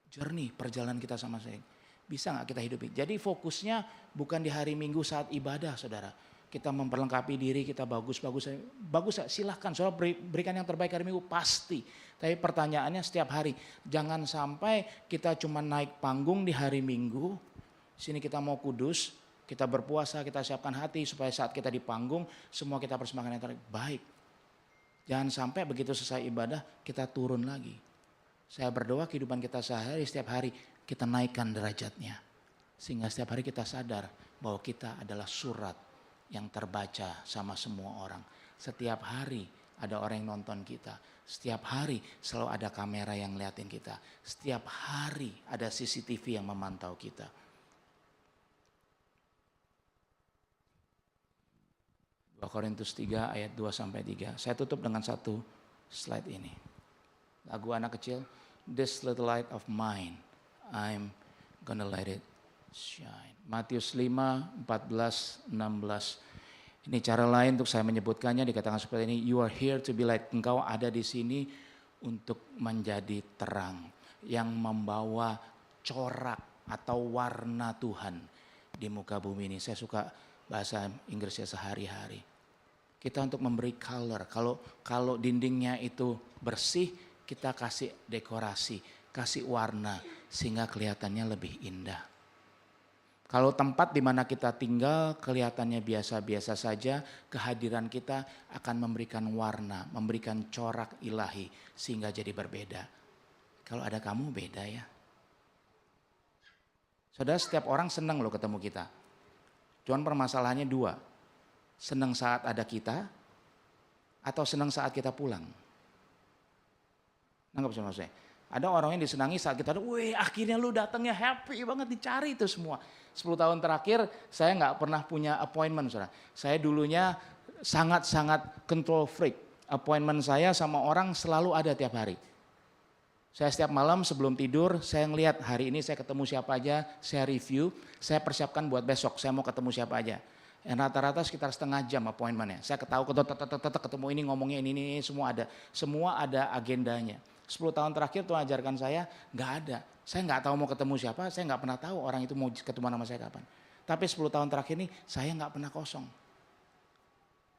Jernih perjalanan kita sama saya. Bisa gak kita hidupi? Jadi fokusnya bukan di hari Minggu saat ibadah saudara. kita memperlengkapi diri, kita bagus, silahkan saudara berikan yang terbaik hari Minggu, pasti. Tapi pertanyaannya setiap hari, jangan sampai kita cuma naik panggung di hari Minggu, sini kita mau kudus, kita berpuasa, kita siapkan hati supaya saat kita di panggung, semua kita persembahkan yang terbaik. Jangan sampai begitu selesai ibadah, kita turun lagi. Saya berdoa kehidupan kita sehari, setiap hari kita naikkan derajatnya. Sehingga setiap hari kita sadar bahwa kita adalah surat yang terbaca sama semua orang. Setiap hari ada orang yang nonton kita. Setiap hari selalu ada kamera yang ngeliatin kita. Setiap hari ada CCTV yang memantau kita. Korintus 3 ayat 2-3. Saya tutup dengan satu slide ini. Lagu anak kecil, this little light of mine, I'm gonna let it shine. Matius 5, 14, 16. Ini cara lain untuk saya menyebutkannya, dikatakan seperti ini, you are here to be light. Engkau ada di sini untuk menjadi terang yang membawa corak atau warna Tuhan di muka bumi ini. Saya suka bahasa Inggrisnya sehari-hari. Kita untuk memberi color. Kalau dindingnya itu bersih, kita kasih dekorasi, kasih warna sehingga kelihatannya lebih indah. Kalau tempat di mana kita tinggal kelihatannya biasa-biasa saja, kehadiran kita akan memberikan warna, memberikan corak ilahi sehingga jadi berbeda. Kalau ada kamu beda ya. Saudara, setiap orang senang loh ketemu kita. Cuman permasalahannya dua. Senang saat ada kita atau senang saat kita pulang. Nggak bisa maksudnya. Ada orang yang disenangi saat kita ada, wih akhirnya lu datangnya happy banget, dicari itu semua. 10 tahun terakhir saya nggak pernah punya appointment, saudara. Saya dulunya sangat-sangat control freak. Appointment saya sama orang selalu ada tiap hari. Saya setiap malam sebelum tidur, saya ngelihat hari ini saya ketemu siapa aja, saya review, saya persiapkan buat besok, saya mau ketemu siapa aja. Rata-rata sekitar setengah jam appointmentnya. Saya ketemu ini, ngomongnya ini, semua ada agendanya. 10 tahun terakhir Tuhan ajarkan saya, nggak ada. Saya nggak tahu mau ketemu siapa, saya nggak pernah tahu orang itu mau ketemu sama saya kapan. Tapi 10 tahun terakhir ini saya nggak pernah kosong.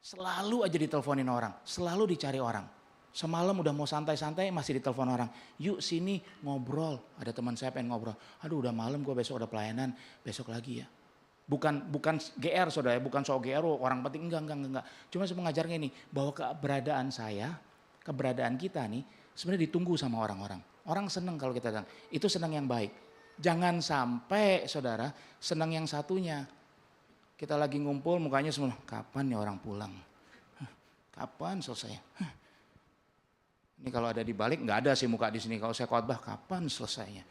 Selalu aja diteleponin orang, selalu dicari orang. Semalam udah mau santai-santai masih ditelepon orang. Yuk sini ngobrol, ada teman saya pengen ngobrol. Aduh udah malam gue besok ada pelayanan, besok lagi ya. Bukan GR saudara, bukan soal GR orang penting, enggak. Cuma saya mengajarnya ini, bahwa keberadaan saya, keberadaan kita nih sebenarnya ditunggu sama orang-orang. Orang senang kalau kita datang, itu senang yang baik. Jangan sampai saudara senang yang satunya. Kita lagi ngumpul mukanya semua, kapan ya orang pulang? Kapan selesai? Ini kalau ada di balik nggak ada sih muka di sini, kalau saya khotbah kapan selesainya?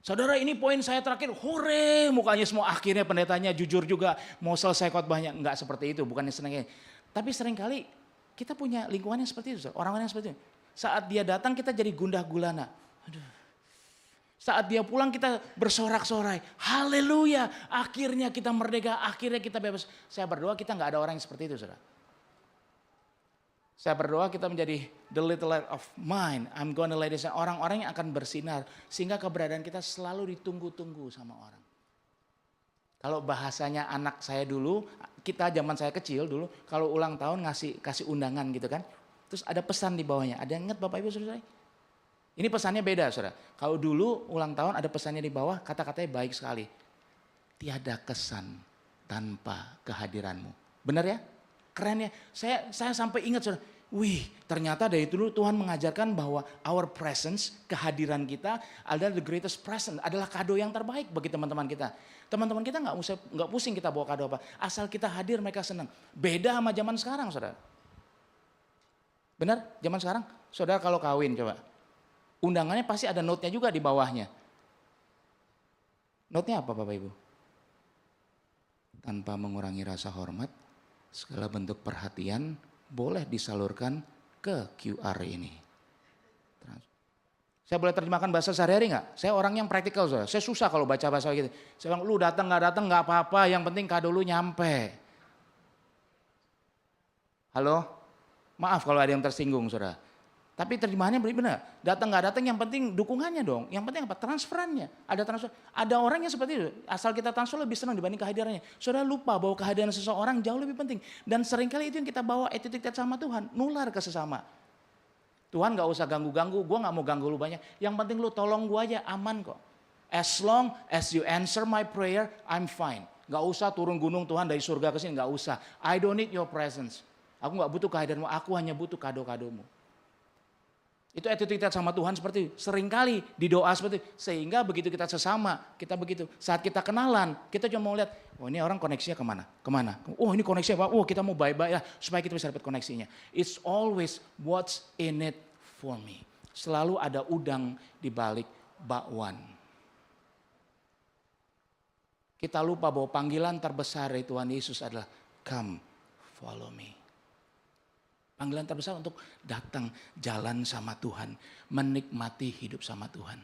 Saudara ini poin saya terakhir, hore mukanya semua, akhirnya pendetanya jujur juga mau selesai khotbahnya. Enggak seperti itu, bukannya senangnya. Tapi seringkali kita punya lingkungan yang seperti itu, orang-orang yang seperti itu. Saat dia datang kita jadi gundah gulana. Aduh. Saat dia pulang kita bersorak-sorai, haleluya, akhirnya kita merdeka, akhirnya kita bebas. Saya berdoa kita nggak ada orang yang seperti itu saudara. Saya berdoa kita menjadi the little light of mine. I'm gonna let it shine. Orang-orang yang akan bersinar. Sehingga keberadaan kita selalu ditunggu-tunggu sama orang. Kalau bahasanya anak saya dulu, kita zaman saya kecil dulu, kalau ulang tahun kasih undangan gitu kan. Terus ada pesan di bawahnya. Ada yang ingat Bapak Ibu saudara? Ini pesannya beda saudara. Kalau dulu ulang tahun ada pesannya di bawah, kata-katanya baik sekali. Tiada kesan tanpa kehadiranmu. Benar ya? Keren ya. Saya sampai ingat saudara. Wih, ternyata dari dulu Tuhan mengajarkan bahwa our presence, kehadiran kita adalah the greatest present, adalah kado yang terbaik bagi teman-teman kita. Teman-teman kita nggak pusing kita bawa kado apa, asal kita hadir mereka senang. Beda sama zaman sekarang, saudara. Benar? Zaman sekarang, saudara kalau kawin coba, undangannya pasti ada note-nya juga di bawahnya. Note-nya apa Bapak Ibu? Tanpa mengurangi rasa hormat, segala bentuk perhatian boleh disalurkan ke QR ini. Saya boleh terjemahkan bahasa sehari-hari nggak? Saya orang yang praktikal, saudara. Saya susah kalau baca bahasa gitu. Saya bilang, lu datang nggak apa-apa, yang penting kado lu nyampe. Halo? Maaf kalau ada yang tersinggung, saudara. Tapi terjemahannya benar, datang nggak datang yang penting dukungannya dong. Yang penting apa? Transferannya. Ada transfer. Ada orang yang seperti itu. Asal kita transfer lebih senang dibanding kehadirannya. Saudara lupa bahwa kehadiran seseorang jauh lebih penting. Dan seringkali itu yang kita bawa attitude kita sama Tuhan. Nular ke sesama. Tuhan nggak usah ganggu-ganggu. Gue nggak mau ganggu lu banyak. Yang penting lu tolong gue aja, aman kok. As long as you answer my prayer, I'm fine. Nggak usah turun gunung Tuhan dari surga ke sini. Nggak usah. I don't need your presence. Aku nggak butuh kehadiranmu. Aku hanya butuh kado-kadomu. Itu attitude kita sama Tuhan seperti itu. Seringkali di doa seperti itu. Sehingga begitu kita sesama, kita begitu. Saat kita kenalan, kita cuma mau lihat, oh ini orang koneksinya kemana? Kemana? Oh ini koneksinya apa? Oh kita mau bye-bye ya, supaya kita bisa dapat koneksinya. It's always what's in it for me. Selalu ada udang di balik bakwan. Kita lupa bahwa panggilan terbesar dari Tuhan Yesus adalah come follow me. Panggilan terbesar untuk datang jalan sama Tuhan. Menikmati hidup sama Tuhan.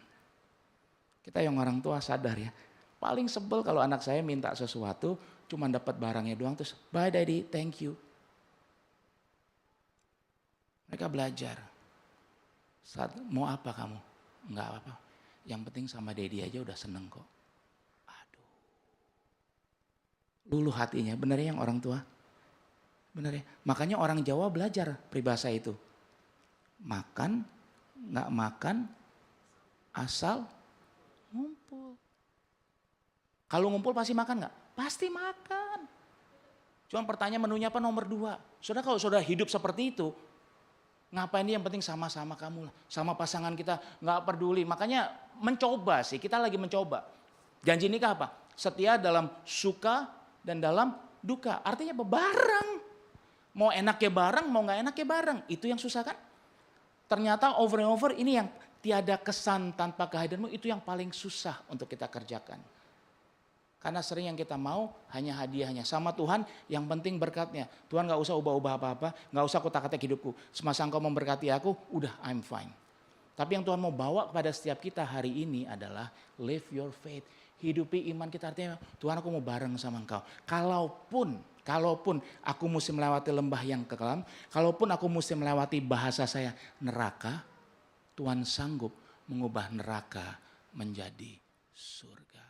Kita yang orang tua sadar ya. Paling sebel kalau anak saya minta sesuatu. Cuma dapat barangnya doang. Terus bye daddy, thank you. Mereka belajar. Saat, mau apa kamu? Enggak apa-apa. Yang penting sama daddy aja udah seneng kok. Aduh. Luluh hatinya. Benar ya yang orang tua? Benar ya, makanya orang Jawa belajar peribahasa itu. Makan, nggak makan, asal ngumpul. Kalau ngumpul pasti makan nggak? Pasti makan. Cuma pertanyaan menunya apa nomor 2. Saudara kalau saudara hidup seperti itu, ngapain dia yang penting sama-sama kamu lah. Sama pasangan kita nggak peduli. Makanya mencoba sih, kita lagi mencoba. Janji nikah apa? Setia dalam suka dan dalam duka. Artinya apa? Bareng. Mau enaknya bareng, mau gak enaknya bareng. Itu yang susah kan? Ternyata over and over ini yang tiada kesan tanpa kehadiranmu. Itu yang paling susah untuk kita kerjakan. Karena sering yang kita mau hanya hadiahnya. Sama Tuhan yang penting berkatnya. Tuhan gak usah ubah-ubah apa-apa. Gak usah kutak-katik hidupku. Semasa engkau memberkati aku, udah I'm fine. Tapi yang Tuhan mau bawa kepada setiap kita hari ini adalah live your faith. Hidupi iman kita, artinya Tuhan aku mau bareng sama engkau. Kalaupun aku mesti melewati lembah yang kekelam, kalaupun aku mesti melewati bahasa saya neraka, Tuhan sanggup mengubah neraka menjadi surga.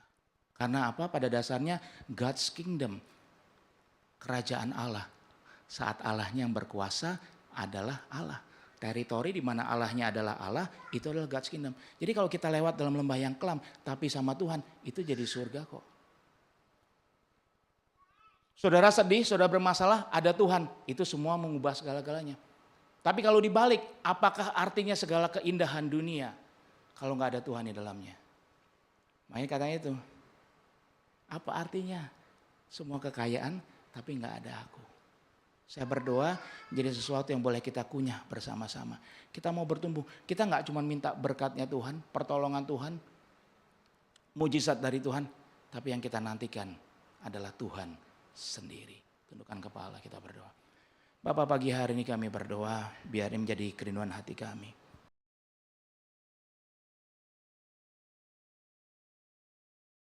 Karena apa? Pada dasarnya God's kingdom, kerajaan Allah. Saat Allahnya yang berkuasa adalah Allah. Teritori di mana Allahnya adalah Allah, itu adalah God's kingdom. Jadi kalau kita lewat dalam lembah yang kelam, tapi sama Tuhan, itu jadi surga kok. Saudara sedih, saudara bermasalah, ada Tuhan. Itu semua mengubah segala-galanya. Tapi kalau dibalik, apakah artinya segala keindahan dunia kalau nggak ada Tuhan di dalamnya? Makanya katanya itu, apa artinya semua kekayaan tapi nggak ada aku? Saya berdoa jadi sesuatu yang boleh kita kunyah bersama-sama. Kita mau bertumbuh. Kita nggak cuma minta berkatnya Tuhan, pertolongan Tuhan, mujizat dari Tuhan. Tapi yang kita nantikan adalah Tuhan sendiri. Tundukkan kepala, kita berdoa. Bapak, pagi hari ini kami berdoa biar ini menjadi kerinduan hati kami.